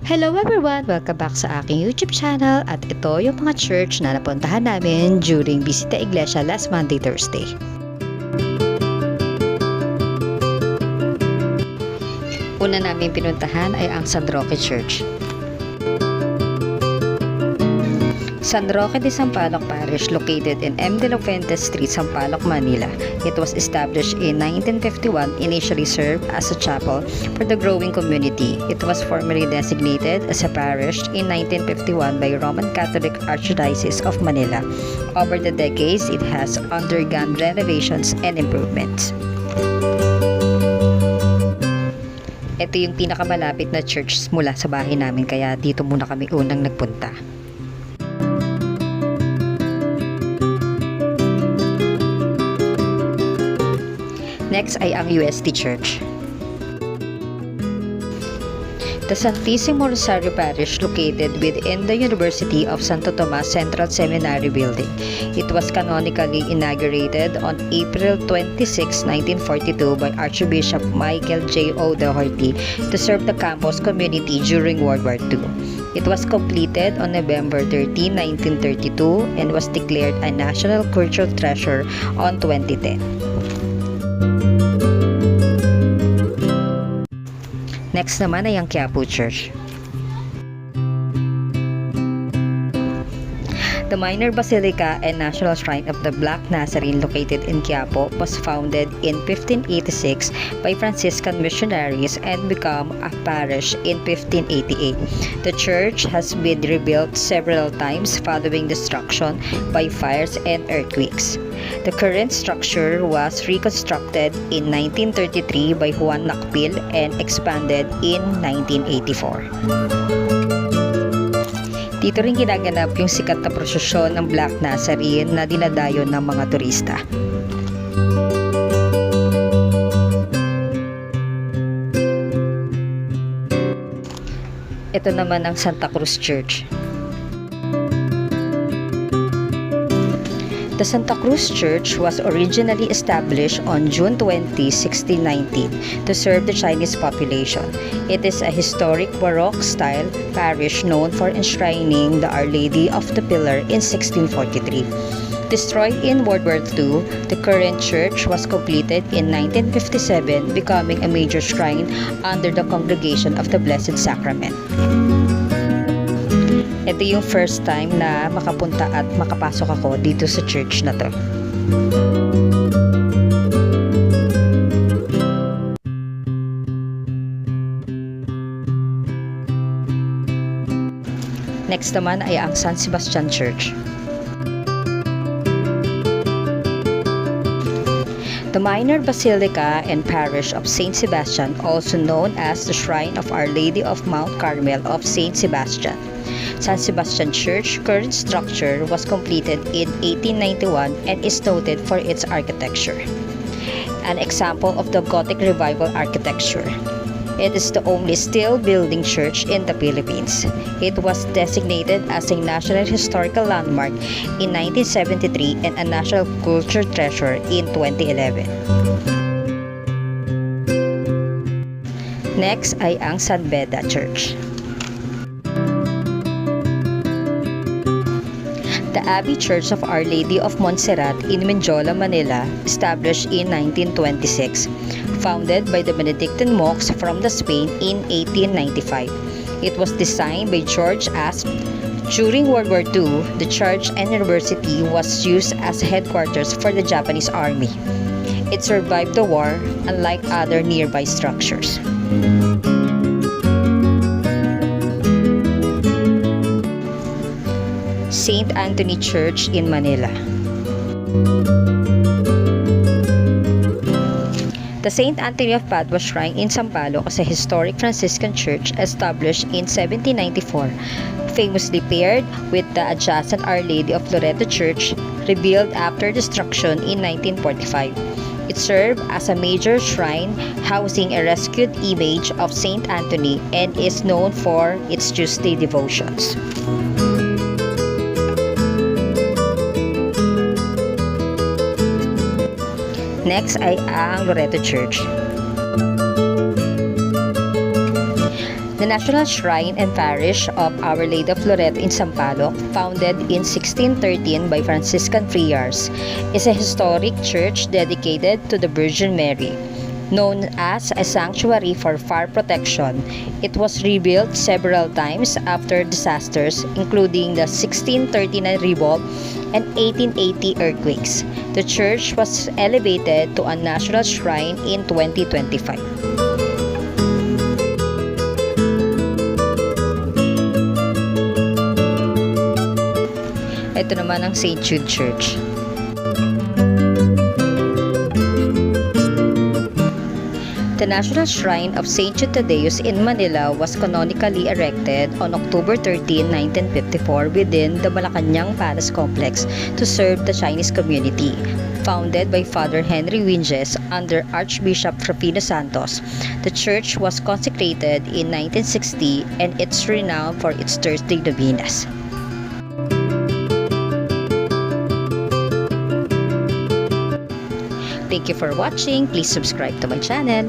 Hello everyone! Welcome back sa aking YouTube channel at ito yung mga church na napuntahan namin during Visita Iglesia last Monday, Thursday. Una namin pinuntahan ay ang San Roque Church. San Roque de Sampaloc Parish located in M. de la Fuente Street, Sampaloc, Manila. It was established in 1951, initially served as a chapel for the growing community. It was formally designated as a parish in 1951 by Roman Catholic Archdiocese of Manila. Over the decades, it has undergone renovations and improvements. Ito yung pinakamalapit na church mula sa bahay namin, kaya dito muna kami unang nagpunta. Next ay ang UST Church. The Santissimo Rosario Parish located within the University of Santo Tomas Central Seminary Building. It was canonically inaugurated on April 26, 1942 by Archbishop Michael J. O. Doherty to serve the campus community during World War II. It was completed on November 13, 1932 and was declared a National Cultural Treasure on 2010. Next naman ay ang Quiapo Church. The Minor Basilica and National Shrine of the Black Nazarene located in Quiapo was founded in 1586 by Franciscan missionaries and became a parish in 1588. The church has been rebuilt several times following destruction by fires and earthquakes. The current structure was reconstructed in 1933 by Juan Nakpil and expanded in 1984. Dito rin ginaganap yung sikat na prosesyon ng Black Nazarene na dinadayo ng mga turista. Ito naman ang Santa Cruz Church. The Santa Cruz Church was originally established on June 20, 1619 to serve the Chinese population. It is a historic Baroque-style parish known for enshrining the Our Lady of the Pillar in 1643. Destroyed in World War II, the current church was completed in 1957, becoming a major shrine under the Congregation of the Blessed Sacrament. Ito yung first time na makapunta at makapasok ako dito sa church na to. Next naman ay ang San Sebastian Church. The Minor Basilica and Parish of Saint Sebastian, also known as the Shrine of Our Lady of Mount Carmel of Saint Sebastian. San Sebastian Church current structure was completed in 1891 and is noted for its architecture. An example of the Gothic Revival architecture. It is the only still building church in the Philippines. It was designated as a National Historical Landmark in 1973 and a National Cultural Treasure in 2011. Next ay ang San Beda Church. The Abbey Church of Our Lady of Montserrat in Menjola, Manila, established in 1926, founded by the Benedictine monks from Spain in 1895. It was designed by George Asp. During World War II, the church and university was used as headquarters for the Japanese army. It survived the war, unlike other nearby structures. Saint Anthony Church in Manila. The Saint Anthony of Padua Shrine in Sampaloc is a historic Franciscan church established in 1794, famously paired with the adjacent Our Lady of Loreto Church, rebuilt after destruction in 1945. It served as a major shrine housing a rescued image of Saint Anthony and is known for its Tuesday devotions. Next ay ang Loreto Church. The National Shrine and Parish of Our Lady of Loreto in Sampaloc, founded in 1613 by Franciscan friars, is a historic church dedicated to the Virgin Mary. Known as a sanctuary for fire protection, it was rebuilt several times after disasters, including the 1639 revolt and 1880 earthquakes. The church was elevated to a national shrine in 2025. Ito naman ang St. Jude Church. The National Shrine of St. Jude Thaddeus in Manila was canonically erected on October 13, 1954 within the Malacanang Palace Complex to serve the Chinese community. Founded by Father Henry Winges under Archbishop Rufino Santos, the church was consecrated in 1960 and it's renowned for its Thursday novenas. Thank you for watching. Please subscribe to my channel.